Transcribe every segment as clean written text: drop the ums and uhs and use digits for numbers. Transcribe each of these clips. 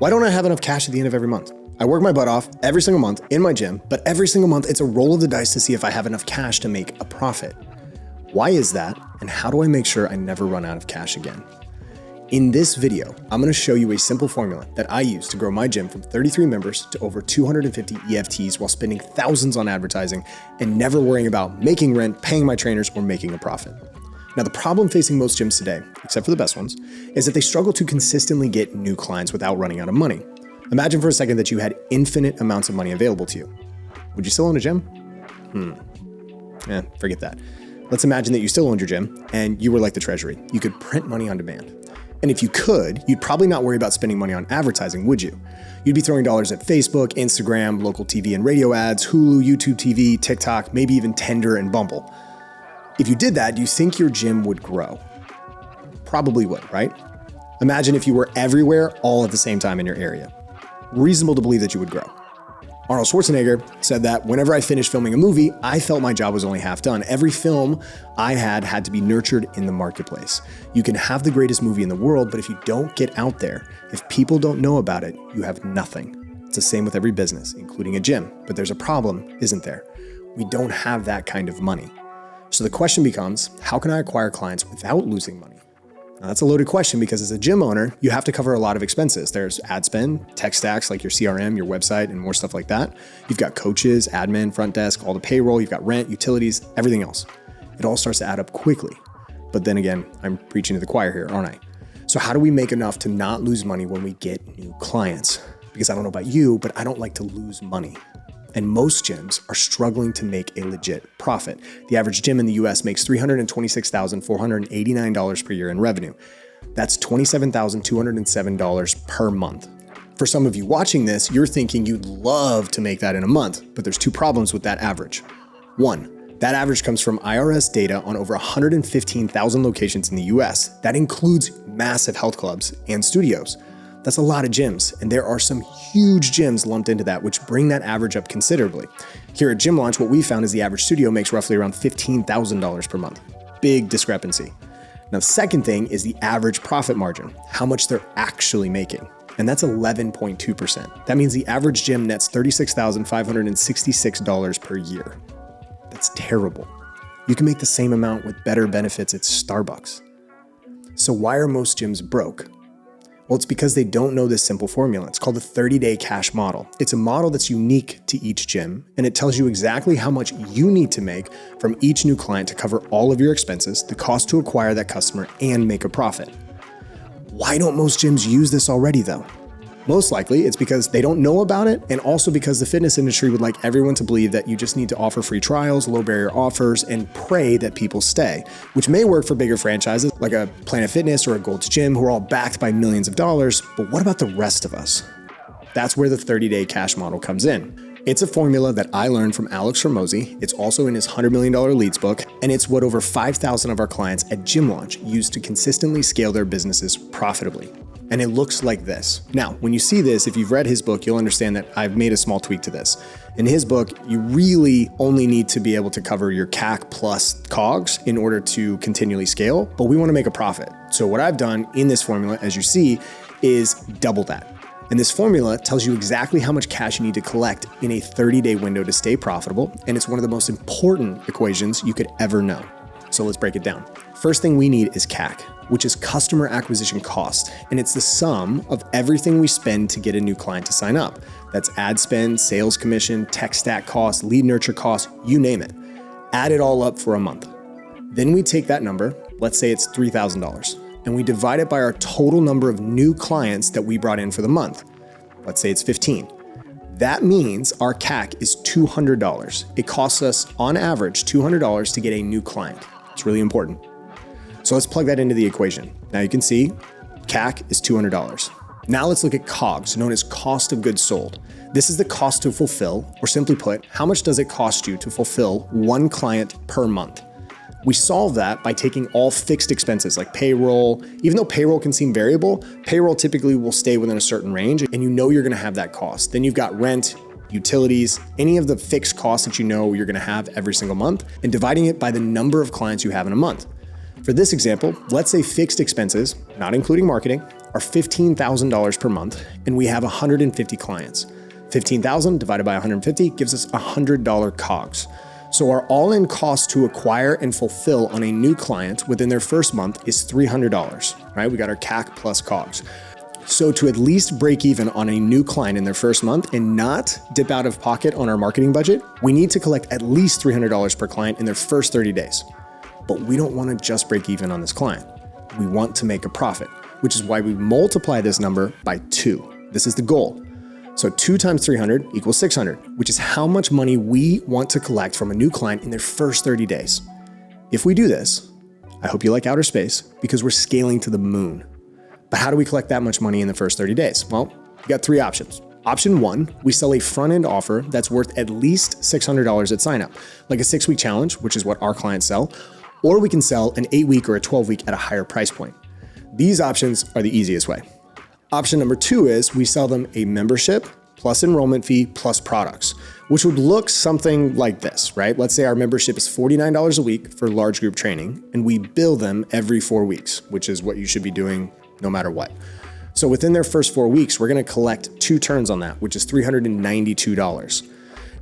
Why don't I have enough cash at the end of every month? I work my butt off every single month in my gym, but every single month it's a roll of the dice to see if I have enough cash to make a profit. Why is that? And how do I make sure I never run out of cash again? In this video, I'm going to show you a simple formula that I use to grow my gym from 33 members to over 250 EFTs while spending thousands on advertising and never worrying about making rent, paying my trainers, or making a profit. Now, the problem facing most gyms today, except for the best ones, is that they struggle to consistently get new clients without running out of money. Imagine for a second that you had infinite amounts of money available to you. Would you still own a gym? Forget that. Let's imagine that you still owned your gym and you were like the treasury. You could print money on demand. And if you could, you'd probably not worry about spending money on advertising, would you? You'd be throwing dollars at Facebook, Instagram, local TV and radio ads, Hulu, YouTube TV, TikTok, maybe even Tinder and Bumble. If you did that, do you think your gym would grow? Probably would, right? Imagine if you were everywhere all at the same time in your area. Reasonable to believe that you would grow. Arnold Schwarzenegger said that whenever I finished filming a movie, I felt my job was only half done. Every film I had to be nurtured in the marketplace. You can have the greatest movie in the world, but if you don't get out there, if people don't know about it, you have nothing. It's the same with every business, including a gym. But there's a problem, isn't there? We don't have that kind of money. So the question becomes, how can I acquire clients without losing money? Now, that's a loaded question because as a gym owner, you have to cover a lot of expenses. There's ad spend, tech stacks like your CRM, your website, and more stuff like that. You've got coaches, admin, front desk, all the payroll, you've got rent, utilities, everything else. It all starts to add up quickly. But then again, I'm preaching to the choir here, aren't I? So how do we make enough to not lose money when we get new clients? Because I don't know about you, but I don't like to lose money. And most gyms are struggling to make a legit profit. The average gym in the US makes $326,489 per year in revenue. That's $27,207 per month. For some of you watching this, you're thinking you'd love to make that in a month, but there's two problems with that average. One, that average comes from IRS data on over 115,000 locations in the US. That includes massive health clubs and studios. That's a lot of gyms, and there are some huge gyms lumped into that, which bring that average up considerably. Here at Gym Launch, what we found is the average studio makes roughly around $15,000 per month. Big discrepancy. Now, the second thing is the average profit margin, how much they're actually making. And that's 11.2%. That means the average gym nets $36,566 per year. That's terrible. You can make the same amount with better benefits at Starbucks. So why are most gyms broke? Well, it's because they don't know this simple formula. It's called the 30-day cash model. It's a model that's unique to each gym, and it tells you exactly how much you need to make from each new client to cover all of your expenses, the cost to acquire that customer, and make a profit. Why don't most gyms use this already, though? Most likely, it's because they don't know about it, and also because the fitness industry would like everyone to believe that you just need to offer free trials, low barrier offers, and pray that people stay, which may work for bigger franchises like a Planet Fitness or a Gold's Gym who are all backed by millions of dollars, but what about the rest of us? That's where the 30-day cash model comes in. It's a formula that I learned from Alex Hormozi. It's also in his $100 million leads book, and it's what over 5,000 of our clients at Gym Launch use to consistently scale their businesses profitably. And it looks like this. Now, when you see this, if you've read his book, you'll understand that I've made a small tweak to this. In his book, you really only need to be able to cover your CAC plus COGS in order to continually scale, but we want to make a profit. So what I've done in this formula, as you see, is double that. And this formula tells you exactly how much cash you need to collect in a 30-day window to stay profitable, and it's one of the most important equations you could ever know. So let's break it down. First thing we need is CAC, which is customer acquisition cost, and it's the sum of everything we spend to get a new client to sign up. That's ad spend, sales commission, tech stack costs, lead nurture costs, you name it. Add it all up for a month. Then we take that number, let's say it's $3,000, and we divide it by our total number of new clients that we brought in for the month. Let's say it's 15. That means our CAC is $200. It costs us, on average, $200 to get a new client. It's really important. So let's plug that into the equation. Now you can see CAC is $200. Now let's look at COGS, known as cost of goods sold. This is the cost to fulfill, or simply put, how much does it cost you to fulfill one client per month? We solve that by taking all fixed expenses like payroll. Even though payroll can seem variable, payroll typically will stay within a certain range and you know you're gonna have that cost. Then you've got rent, utilities, any of the fixed costs that you know you're gonna have every single month, and dividing it by the number of clients you have in a month. For this example, let's say fixed expenses, not including marketing, are $15,000 per month, and we have 150 clients. 15,000 divided by 150 gives us $100 COGS. So our all-in cost to acquire and fulfill on a new client within their first month is $300, right? We got our CAC plus COGS. So to at least break even on a new client in their first month and not dip out of pocket on our marketing budget, we need to collect at least $300 per client in their first 30 days. But we don't want to just break even on this client. We want to make a profit, which is why we multiply this number by 2. This is the goal. So 2 times 300 equals 600, which is how much money we want to collect from a new client in their first 30 days. If we do this, I hope you like outer space because we're scaling to the moon. But how do we collect that much money in the first 30 days? Well, you got 3 options. Option 1, we sell a front-end offer that's worth at least $600 at sign-up, like a 6-week challenge, which is what our clients sell, or we can sell an 8-week or a 12-week at a higher price point. These options are the easiest way. Option number 2 is we sell them a membership plus enrollment fee plus products, which would look something like this, right? Let's say our membership is $49 a week for large group training, and we bill them every 4 weeks, which is what you should be doing no matter what. So within their first 4 weeks, we're going to collect 2 turns on that, which is $392.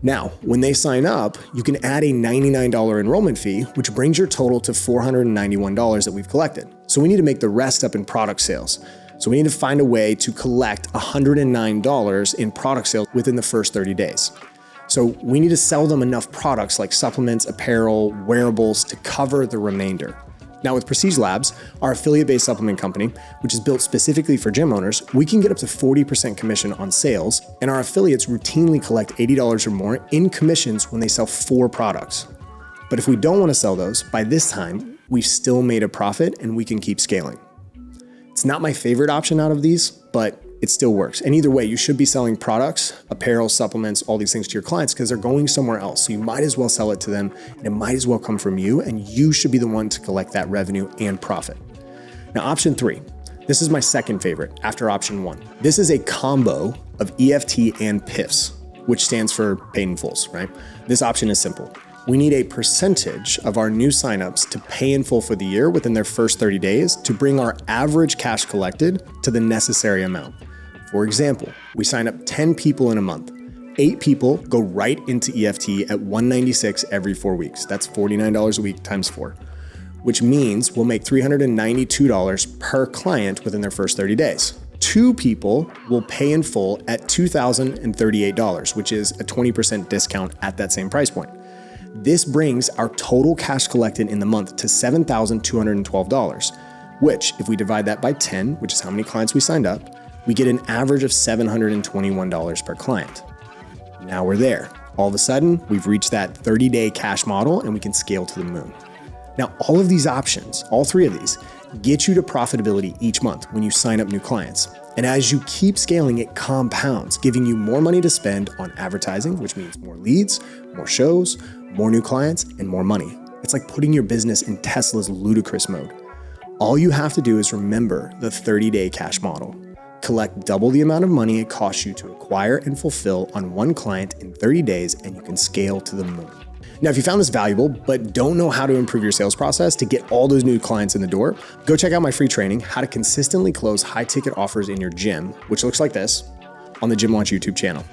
Now, when they sign up, you can add a $99 enrollment fee, which brings your total to $491 that we've collected. So we need to make the rest up in product sales. So we need to find a way to collect $109 in product sales within the first 30 days. So we need to sell them enough products like supplements, apparel, wearables to cover the remainder. Now with Prestige Labs, our affiliate-based supplement company, which is built specifically for gym owners, we can get up to 40% commission on sales, and our affiliates routinely collect $80 or more in commissions when they sell 4 products. But if we don't want to sell those, by this time, we've still made a profit and we can keep scaling. It's not my favorite option out of these, but it still works. And either way, you should be selling products, apparel, supplements, all these things to your clients because they're going somewhere else. So you might as well sell it to them and it might as well come from you, and you should be the one to collect that revenue and profit. Now, option 3, this is my second favorite after option 1. This is a combo of EFT and PIFs, which stands for paid in fulls, right? This option is simple. We need a percentage of our new signups to pay in full for the year within their first 30 days to bring our average cash collected to the necessary amount. For example, we sign up 10 people in a month. 8 people go right into EFT at $196 every 4 weeks. That's $49 a week times 4, which means we'll make $392 per client within their first 30 days. 2 people will pay in full at $2,038, which is a 20% discount at that same price point. This brings our total cash collected in the month to $7,212, which if we divide that by 10, which is how many clients we signed up, we get an average of $721 per client. Now we're there. All of a sudden, we've reached that 30-day cash model and we can scale to the moon. Now, all of these options, all 3 of these, get you to profitability each month when you sign up new clients. And as you keep scaling, it compounds, giving you more money to spend on advertising, which means more leads, more shows, more new clients, and more money. It's like putting your business in Tesla's ludicrous mode. All you have to do is remember the 30-day cash model. Collect double the amount of money it costs you to acquire and fulfill on one client in 30 days, and you can scale to the moon. Now, if you found this valuable, but don't know how to improve your sales process to get all those new clients in the door, go check out my free training, How to Consistently Close High Ticket Offers in Your Gym, which looks like this, on the Gym Launch YouTube channel.